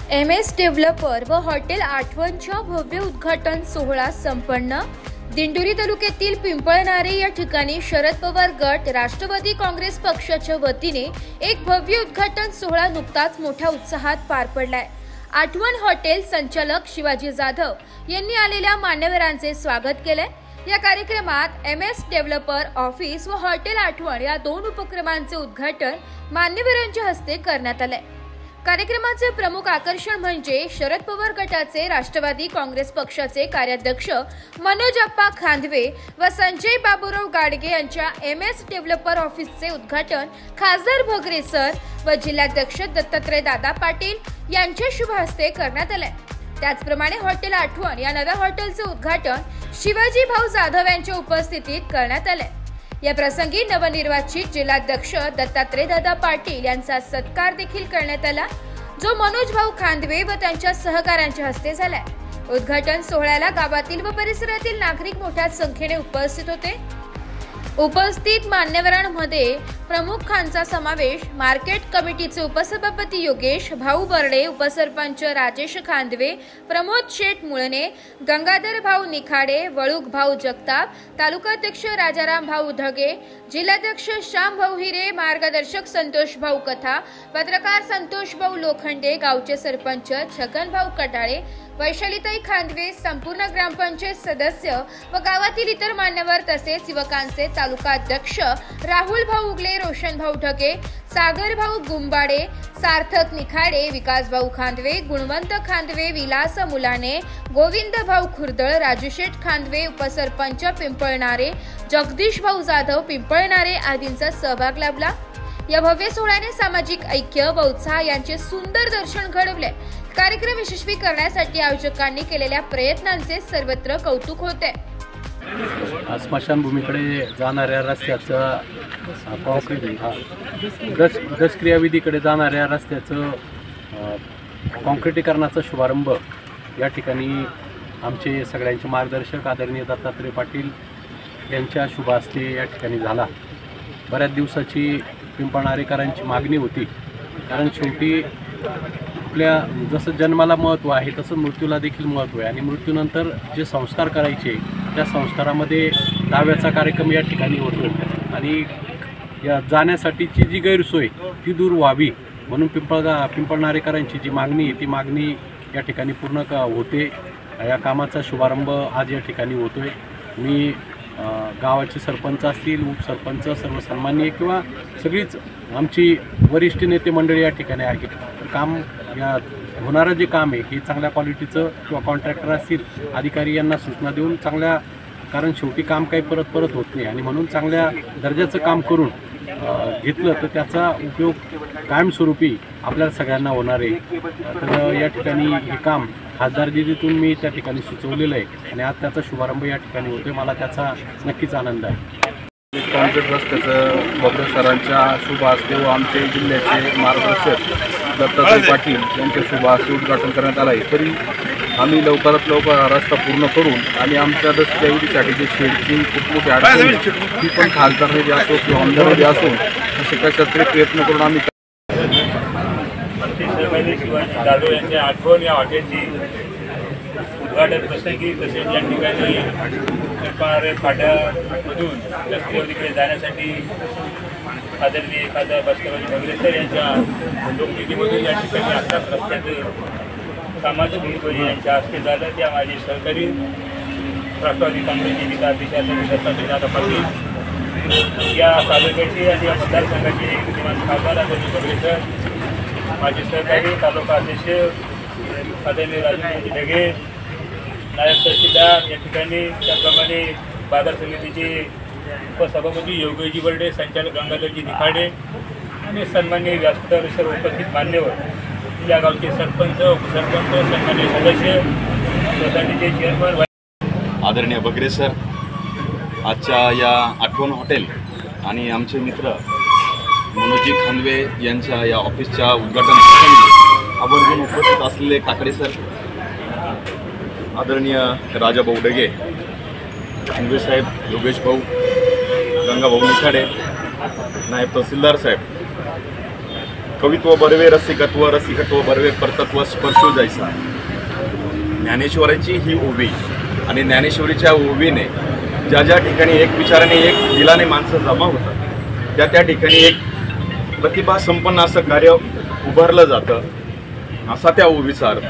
MS developer व hotel आठवणच्या भव्य उद्घाटन सोहळा संपन्न। दिंडोरी तालुक्यातील पिंपळनारे या ठिकाणी शरद पवार गट राष्ट्रवादी काँग्रेस पक्षाच्या वतीने एक भव्य उद्घाटन सोहळा नुकताच मोठ्या उत्साहात पार पडलाय। आठवण हॉटेल संचालक शिवाजी जाधव यांनी आलेल्या मान्यवरांचे स्वागत केले। या कार्यक्रमात MS डेव्हलपर ऑफिस व हॉटेल आठवण या दोन उपक्रमांचे उद्घाटन मान्यवरांच्या हस्ते करण्यात आले। कार्यक्रमाचे प्रमुख आकर्षण म्हणजे शरद पवार गटाचे राष्ट्रवादी काँग्रेस पक्षाचे कार्याध्यक्ष मनोज अप्पा खांदवे व संजय बाबूराव गाडगे यांच्या MS डेव्हलपर ऑफिसचे उद्घाटन खासदार भगरे सर व जिल्हाध्यक्ष दत्तात्रय दादा पाटील यांच्या शुभ हस्ते करण्यात आले। त्याचप्रमाणे हॉटेल आठवण या नव्या हॉटेलचे उद्घाटन शिवाजी भाऊ जाधव यांच्या उपस्थितीत करण्यात आले। या प्रसंगी नवनिर्वाचित जिल्हाध्यक्ष दत्तात्रय दादा पाटील यांचा सत्कार देखील करण्यात आला, जो मनोज भाऊ खांदवे व त्यांच्या सहकाऱ्यांच्या हस्ते झाला। उद्घाटन सोहळ्याला गावातील व परिसरातील नागरिक मोठ्या संख्येने उपस्थित होते। उपस्थित मान्यवरांमध्ये प्रमुखांचा समावेश मार्केट कमिटीचे उपसभापती योगेश भाऊ बर्डे, उपसरपंच राजेश खांदवे, प्रमोद शेठ मुळणे, गंगाधर भाऊ निखाडे, वळूक भाऊ जगताप, तालुकाध्यक्ष राजाराम भाऊ धगे, जिल्हाध्यक्ष श्याम भाऊ हिरे, मार्गदर्शक संतोष भाऊ कथा, पत्रकार संतोष भाऊ लोखंडे, गावचे सरपंच छगन भाऊ कटाळे, वैशालीताई खांदवे, संपूर्ण ग्रामपंचायत सदस्य व गावातील इतर मान्यवर तसेच युवकांचे तालुका अध्यक्ष राहुल भाऊ उगले, रोशन भाऊ ढगे, सागर भाऊ गुंबाडे, सार्थक निखाडे, विकास भाऊ खांदवे, गुणवंत खांदवे, विलास मुलाने, गोविंद भाऊ खुर्दळ, राजूशेठ खांदवे, उपसरपंच पिंपळनारे, जगदीश भाऊ जाधव पिंपळनारे आदींचा सहभाग लाभला। या भव्य सोहळ्याने सामाजिक ऐक्य व उत्साह यांचे सुंदर दर्शन घडवले। कार्यक्रम यशस्वी करण्यासाठी आयोजकांनी केलेल्या प्रयत्नांचे सर्वत्र कौतुक होते। स्मशानभूमीकडे जाणाऱ्या रस्त्याचं दशक्रियाविधीकडे जाणाऱ्या रस्त्याचं कॉन्क्रिटीकरणाचा शुभारंभ या ठिकाणी आमचे सगळ्यांचे मार्गदर्शक आदरणीय दत्तात्रय पाटील यांच्या शुभ हस्ते या ठिकाणी झाला। बऱ्याच दिवसाची पिंपळनारेकरांची मागणी होती, कारण शेवटी आपल्या जसं जन्माला महत्त्व आहे तसं मृत्यूला देखील महत्त्व आहे आणि मृत्यूनंतर जे संस्कार करायचे त्या संस्कारामध्ये दाव्याचा कार्यक्रम या ठिकाणी होतो आणि या जाण्यासाठीची जी गैरसोय ती दूर व्हावी म्हणून पिंपळनारेकरांची जी मागणी आहे ती मागणी या ठिकाणी पूर्ण होते। या कामाचा शुभारंभ आज या ठिकाणी होतोय। मी गावाचे सरपंच असतील, उपसरपंच, सर्व सन्माननीय किंवा सगळीच आमची वरिष्ठ नेते मंडळी या ठिकाणी आहेत। तर काम या होणारं जे काम आहे हे चांगल्या क्वालिटीचं किंवा कॉन्ट्रॅक्टर असतील अधिकारी यांना सूचना देऊन चांगल्या, कारण शेवटी काम काही परत होत नाही आणि म्हणून चांगल्या दर्जाचं काम करून घेतलं तर त्याचा उपयोग कायमस्वरूपी आपल्याला सगळ्यांना होणार आहे। तर या ठिकाणी हे काम खासदार निधीतून मी त्या ठिकाणी सुचवलेलं आहे आणि आज त्याचा शुभारंभ या ठिकाणी होतोय। मला त्याचा नक्कीच आनंद आहे। कॉन्क्रीट रस्त्याचं भगरे सरांच्या शुभ हस्ते व आमचे जिल्ह्याचे मार्गदर्शक दत्तात्रय पाटील यांच्या शुभ हस्ते उद्घाटन करण्यात आलं आहे। तरी आम्ही लवकरात लवकर रस्ता पूर्ण करून आणि आमच्या दशक्रियाविधीसाठी जे शेडची खूप मोठी अडचण ती पण खासदारने जे असो किंवा आमदारांनी असो असे कशातरी प्रयत्न करून आम्ही शिवाजी जाधव यांच्या आठवण या हॉटेलची उद्घाटन प्रसंगी तसेच या ठिकाणी पिंपळनारे फाट्यामधून दशक्रियाविधीकडे जाण्यासाठी आदरणीय खासदार भगरे सर यांच्या लोकनिधीमधून या ठिकाणी आत्ताच रस्त्याचे कामाचं भूमिका यांच्या हस्ते झालं। त्या माझे सहकारी राष्ट्रवादी काँग्रेसचे जिल्हाध्यक्ष दत्तात्रय दादा पाटील, या तालुक्याचे आणि या मतदारसंघाचे विद्यमान खासदार आदरणीय भगरे सर, माझे सहकारी तालुका अध्यक्ष आदरणीय राजेश ढगे, नायब तहसीलदार, या ठिकाणी त्याप्रमाणे बाजार समितीचे उपसभापती योगेशजी बर्डे, संचालक गंगाधरजी निखाडे आणि सन्माननीय व्यासपीठावर सर्व उपस्थित मान्यवर, या गावचे सरपंच, उपसरपंच, सन्माननीय सदस्य, सोसायटीचे चेअरमन आदरणीय भगरे सर, आजच्या या आठवण हॉटेल आणि आमचे मित्र मनोजी खांदवे यांच्या या ऑफिसच्या उद्घाटन प्रसंगी आवर्जून उपस्थित असलेले काकडे सर, आदरणीय राजाभाऊ डगे, खांदवे साहेब, योगेश भाऊ, गंगा भाऊ निखाडे, नायब तहसीलदार साहेब, कवित्व बर्वे रसिकत्व, रसिकत्व बर्वे परतत्व स्पर्शो जैसा. ज्ञानेश्वराची ही ओवी आणि ज्ञानेश्वरीच्या ओवीने ज्या ज्या ठिकाणी एक विचाराने एक दिलाने माणसं जमा होतात त्या ठिकाणी एक प्रतिभा संपन्न असं कार्य उभारलं जातं, असा त्या ओवीचा अर्थ.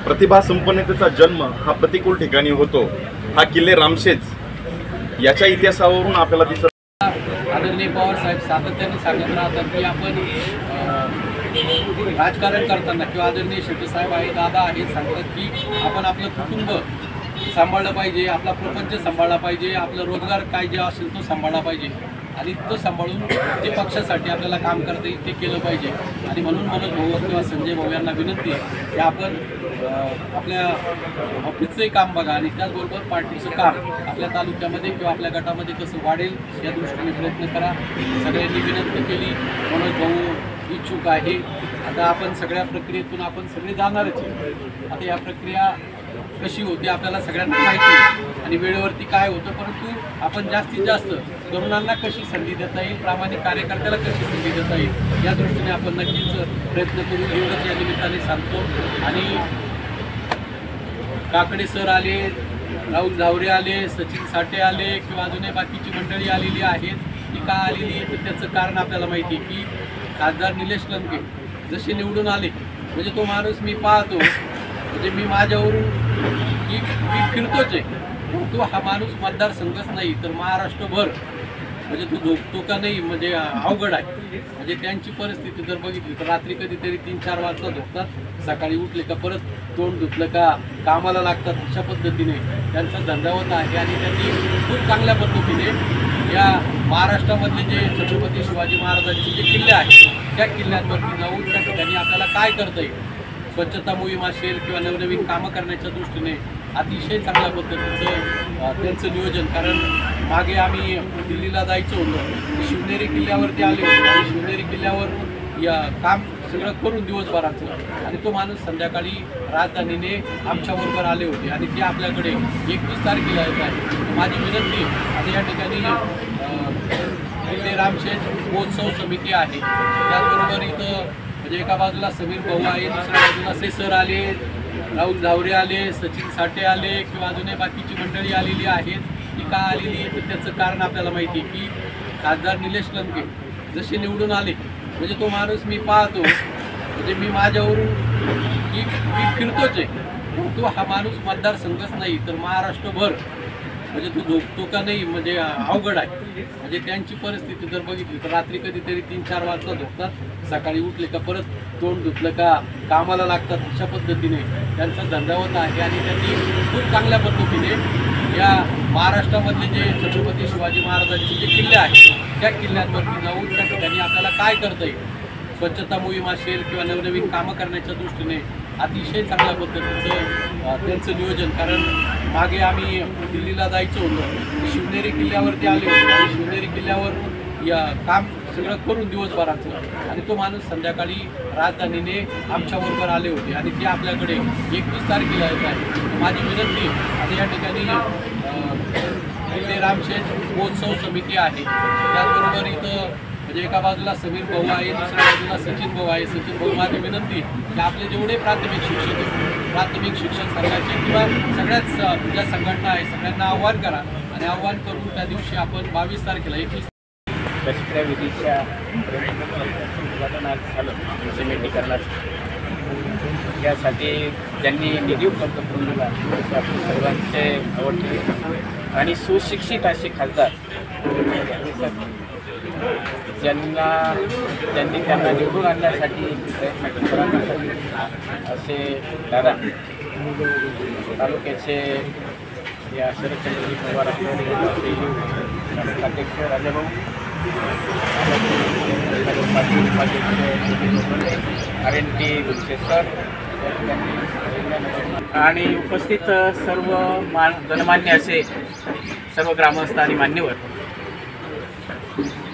प्रतिभा संपन्नतेचा जन्म हा प्रतिकूल ठिकाणी होतो, हा किल्ले रामशेज याच्या इतिहासावरून आपल्याला दिसत. आदरणीय पवार साहेब सातत्याने सांगत राहतात की आपण राजकारण करताना किंवा आदरणीय शेट्टी साहेब आहे, दादा आहे, सांगतात की आपण आपलं कुटुंब सांभाळलं पाहिजे, आपला प्रपंच सांभाळला पाहिजे, आपलं रोजगार काय जे असेल तो सांभाळला पाहिजे आणि तो सांभाळून जे पक्षासाठी आपल्याला काम करता येईल ते केलं पाहिजे. आणि म्हणून मनोज भाऊ किंवा संजय भाऊ यांना विनंती आहे की आपण आपल्या ऑफिसचंही काम बघा आणि त्याचबरोबर पार्टीचं काम आपल्या तालुक्यामध्ये किंवा आपल्या गटामध्ये कसं वाढेल या दृष्टीने प्रयत्न करा. सगळ्यांनी विनंती केली. मनोज भाऊ इच्छुक आहे. आता आपण सगळ्या प्रक्रियेतून आपण सगळे जाणारच आहे. आता या प्रक्रिया कशी होते आपल्याला सगळ्यांना माहिती आहे आणि वेळेवरती काय होतं, परंतु आपण जास्तीत जास्त तरुणांना कशी संधी देता येईल, प्रामाणिक कार्यकर्त्याला कशी संधी देता येईल या दृष्टीने आपण नक्कीच प्रयत्न करू, एवढंच या निमित्ताने सांगतो. आणि काकडे सर आले, राहुल धावरे आले, सचिन साठे आले किंवा अजूनही बाकीची मंडळी आलेली आहेत. ती का आलेली आहे तर त्याचं कारण आपल्याला माहिती आहे की खासदार निलेश लंके जसे निवडून आले म्हणजे तो माणूस मी पाहतो, म्हणजे मी माझ्यावरून मी फिरतोच आहे, तो हा माणूस मतदारसंघच नाही तर महाराष्ट्रभर म्हणजे तो झोपतो का नाही म्हणजे अवघड आहे. म्हणजे त्यांची परिस्थिती जर बघितली तर रात्री कधीतरी 3-4 वाजता झोपतात, सकाळी उठले का परत तोंड धुतलं का कामाला लागतात. अशा पद्धतीने त्यांचा धंदा होत आहे आणि त्यांनी खूप चांगल्या पद्धतीने या महाराष्ट्रामधले जे छत्रपती शिवाजी महाराजांचे जे किल्ले आहेत त्या किल्ल्यांवरती जाऊन त्या ठिकाणी आपल्याला काय करता येईल, स्वच्छता मोहीम असेल किंवा नवनवीन कामं करण्याच्या दृष्टीने अतिशय चांगल्या पद्धतीचं त्यांचं नियोजन. कारण मागे आम्ही दिल्लीला जायचं होतं, शिवनेरी किल्ल्यावरती आले होते आणि शिवनेरी किल्ल्यावर या काम सगळं करून दिवसभराचं आणि तो माणूस संध्याकाळी राजधानीने आमच्याबरोबर आले होते आणि ते आपल्याकडे 21 तारखेला येत आहे. माझी विनंती आता या ठिकाणी किल्ले रामशेज महोत्सव समिती आहे, त्याचबरोबर इथं म्हणजे एका बाजूला समीर भाऊ आहे, दुसऱ्या बाजूला से सर आले, राहुल धावरे आले, सचिन साठे आले किंवा अजूनही बाकीची मंडळी आलेली आहेत. ती का आलेली आहे तर त्याचं कारण आपल्याला माहिती आहे की खासदार निलेश लंके जसे निवडून आले म्हणजे तो माणूस मी पाहतो, म्हणजे मी माझ्यावरून मी फिरतोच आहे, तो हा माणूस मतदारसंघच नाही तर महाराष्ट्रभर म्हणजे तो झोपतो का नाही म्हणजे अवघड आहे. म्हणजे त्यांची परिस्थिती जर बघितली तर रात्री कधीतरी 3-4 वाजता झोपतात, सकाळी उठले का परत तोंड धुतलं का कामाला लागतात. अशा पद्धतीने त्यांचा धंदा होत आहे आणि त्यांनी खूप चांगल्या पद्धतीने या महाराष्ट्रामधले जे छत्रपती शिवाजी महाराजांचे जे किल्ले आहेत त्या किल्ल्यांवरती जाऊन त्या ठिकाणी आपल्याला काय करता येईल, स्वच्छता मोहीम असेल किंवा नवनवीन कामं करण्याच्या दृष्टीने अतिशय चांगल्या पद्धतीचं त्यांचं नियोजन. कारण मागे आम्ही दिल्लीला जायचं होतं, शिवनेरी किल्ल्यावरती आले होते आणि शिवनेरी किल्ल्यावर या काम सगळं करून दिवसभराचं आणि तो माणूस संध्याकाळी राजधानीने आमच्याबरोबर आले होते आणि ते आपल्याकडे 21 तारखेला येत आहे. माझी विनंती आता या ठिकाणी किल्ले रामशेज महोत्सव समिती आहे, त्याचबरोबर इथं म्हणजे एका बाजूला समीर भाऊ आहे, दुसऱ्या बाजूला सचिन भाऊ आहे. सचिन भाऊ माझी विनंती की आपले जेवढे प्राथमिक शिक्षक आहेत, प्राथमिक शिक्षक संघाचे किंवा सगळ्याच ज्या संघटना आहे सगळ्यांना आव्हान करा आणि आव्हान करून त्या दिवशी आपण 22 तारखेला 21 दशक्रिया विधीच्या उद्घाटन आज झालं सिमेंटीकरणात. यासाठी ज्यांनी निधी उपलब्ध करून दिला आपण सर्वांचे आवडते आणि सुशिक्षित असे खासदार ज्यांनी त्यांना निवडून आणण्यासाठी प्रयत्न करण्यासाठी असे दादा तालुक्याचे या शरदचंद्रजी पवार अध्यक्ष राजाभाऊ RNT गुलशेखर आणि उपस्थित सर्व गणमान्य असे सर्व ग्रामस्थ आणि मान्यवर.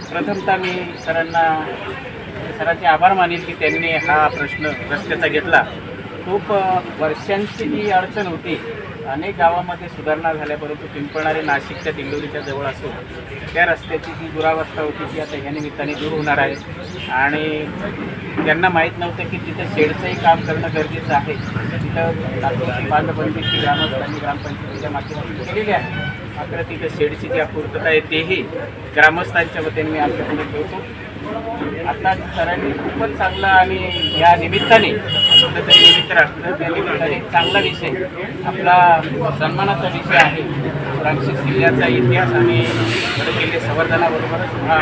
प्रथमतः मी सरांचे आभार मानेन की त्यांनी हा प्रश्न रस्त्याचा घेतला. खूप वर्षांची ही अडचण होती. अनेक गावामध्ये सुधारणा झाल्या, परंतु पिंपळणारे नाशिकच्या दिंडोरीच्या जवळ असून त्या रस्त्याची जी दुरावस्था होती ती आता ह्या निमित्ताने दूर होणार आहे आणि त्यांना माहीत नव्हतं की तिथं शेडचंही काम करणं गरजेचं आहे. तिथं तात्पुरती बांधबंदीची ग्रामस्थांनी ग्रामपंचायतीच्या माध्यमातून केलेली आहे. मात्र तिथं शेडची जी अपूर्तता आहे तेही ग्रामस्थांच्या वतीने मी आपल्याकडे ठेवतो. आता सरांनी खूपच चांगला आणि या निमित्ताने कुठंतरी निमित्त राखलं, त्या निमित्ताने चांगला विषय आपला सन्मानाचा विषय आहे. रामशेष किल्ल्याचा इतिहास आणि गडकिल्ले संवर्धनाबरोबरच हा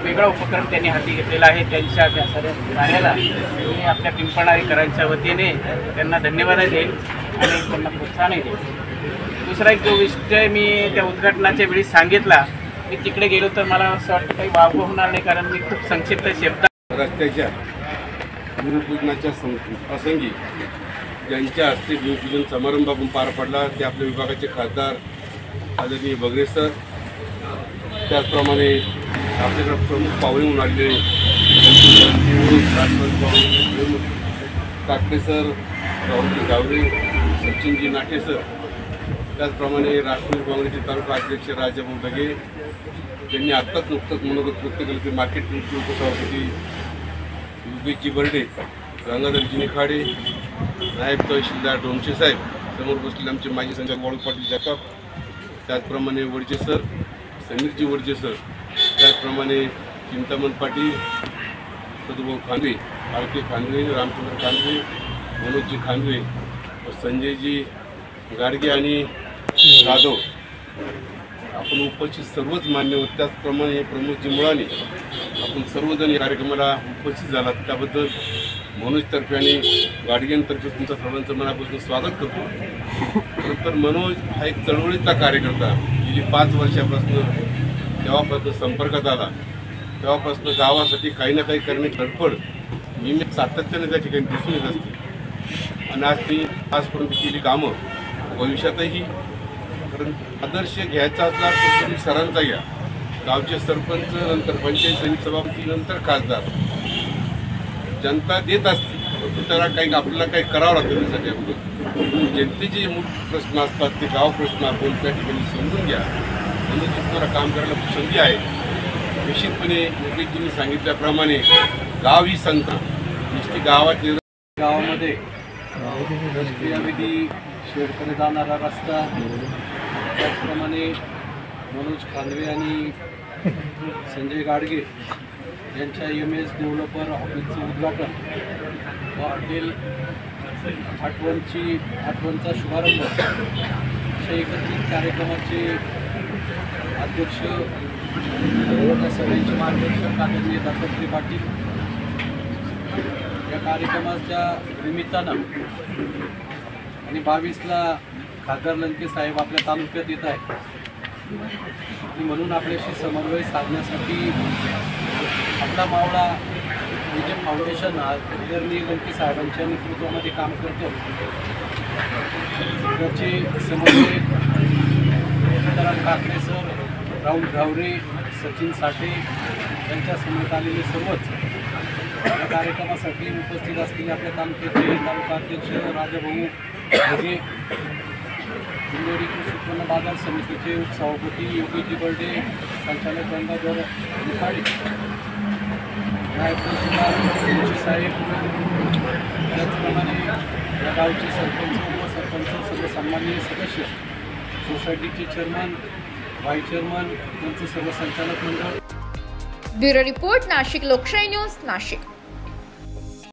वेगळा उपक्रम त्यांनी हाती घेतलेला आहे. त्यांच्या त्या सर्व कार्याला मी आपल्या पिंपळणारीकरांच्या वतीने त्यांना धन्यवाद देईल आणि त्यांना प्रोत्साहनही देईल. दुसरा एक जो विषय मी त्या उद्घाटनाच्या वेळी सांगितला, मी तिकडे गेलो तर मला असं वाटतं काही वावगं होणार नाही, कारण मी खूप संक्षिप्त शब्दात रस्त्याच्या भूमिपूजनाच्या प्रसंगी ज्यांच्या हस्ते भूमिपूजन समारंभ आपण पार पडला ते आपल्या विभागाचे खासदार आदरणीय बगरे सर, त्याचप्रमाणे आपल्याकडे प्रमुख पाहुणे म्हणून आलेले काकडे सर, राहुलजी गावरे, सचिनजी नाटे सर, त्याचप्रमाणे राष्ट्रवादी काँग्रेसचे तालुका अध्यक्ष राजाभाऊ ढगे यांनी आत्ताच नुकतंच मनोगत व्यक्त केलं की मार्केट कमिटी उपसभापती योगेशजी बर्डे, गंगाधरजी निखाडे, नायब तहसीलदार डोमशे साहेब, समोर बसलेले आमचे माजी संचालक वाळू पाटील जगताप, त्याचप्रमाणे वडजे सर, समीरजी वडजे सर, त्याचप्रमाणे चिंतामण पाटील, सदुभाऊ खांदवे, आळके खांदवे, रामचंद्र खांदवे, मनोजजी खांदवे, संजयजी गाडगे आणि जाधव, आपण उपस्थित सर्वच मान्यवर, त्याचप्रमाणे प्रमोदजी मुळाने, आपण सर्वजण या कार्यक्रमाला उपस्थित झालात त्याबद्दल मनोजतर्फे आणि गाडगेंतर्फे तुमचं सर्वांचं मनापासून स्वागत करतो. नंतर मनोज हा एक चळवळीचा कार्यकर्ता, गेली 5 वर्षापासून तेव्हापासून संपर्कात आला, तेव्हापासून गावासाठी काही ना काही करण्याची धडपड मी सातत्याने त्या ठिकाणी दिसून येत असते आणि आज ती आजपर्यंत केली कामं भविष्यातही. कारण आदर्श घ्यायचा असला तर तुम्ही सरांचा घ्या, गावचे सरपंच, नंतर पंचायत समिती सभापती, नंतर खासदार, जनता देत असते, त्याला काही आपल्याला काही करावं लागतं. त्यासाठी आपण जनतेचे मुख्य प्रश्न असतात ते गाव प्रश्न आपण त्या ठिकाणी समजून घ्या, म्हणून तुम्हाला काम करायला संधी आहे. निश्चितपणे योगेशजींनी सांगितल्याप्रमाणे गाव ही संस्था नुसती गावामध्ये क्रियाविधी, शेडकडे जाणारा रस्ता, त्याचप्रमाणे मनोज खांदवे आणि संजय गाडगे यांच्या MS डेव्हलपर ऑफिसचं उद्घाटन व हॉटेल आठवणचा शुभारंभ अशा एकत्रित कार्यक्रमाचे अध्यक्ष त्या सगळ्यांचे मार्गदर्शक आदरणीय दत्तात्रय पाटील. या कार्यक्रमाच्या निमित्तानं आणि 22ला खासदार लंके साहेब आपल्या तालुक्यात येत आहेत आणि म्हणून आपल्याशी समन्वय साधण्यासाठी आपला मावळा विजय फाउंडेशन आदरणीय लंके साहेबांच्या नेतृत्वामध्ये काम करतो. त्याचे समन्वय काकडे सर, राहुल गावरे, सचिन साठे यांच्या समोर आलेले सर्वच या कार्यक्रमासाठी उपस्थित असलेले आपल्या तालुक्याचे तालुका अध्यक्ष राजाभाऊ ढगे, दिंडोरी कृषी उत्पन्न बाजार समितीचे सभापती योगेशजी बर्डे, संचालक गंगाधर निखाडे, नायब तहसीलदार साहेब, त्याचप्रमाणे या गावचे सरपंच, उपसरपंच, सर्व सन्माननीय सदस्य, सोसायटीचे चेअरमन, व्हाईस चेअरमन यांचे सर्व संचालक मंडळ. ब्युरो रिपोर्ट, नाशिक लोकशाही न्यूज, नाशिक.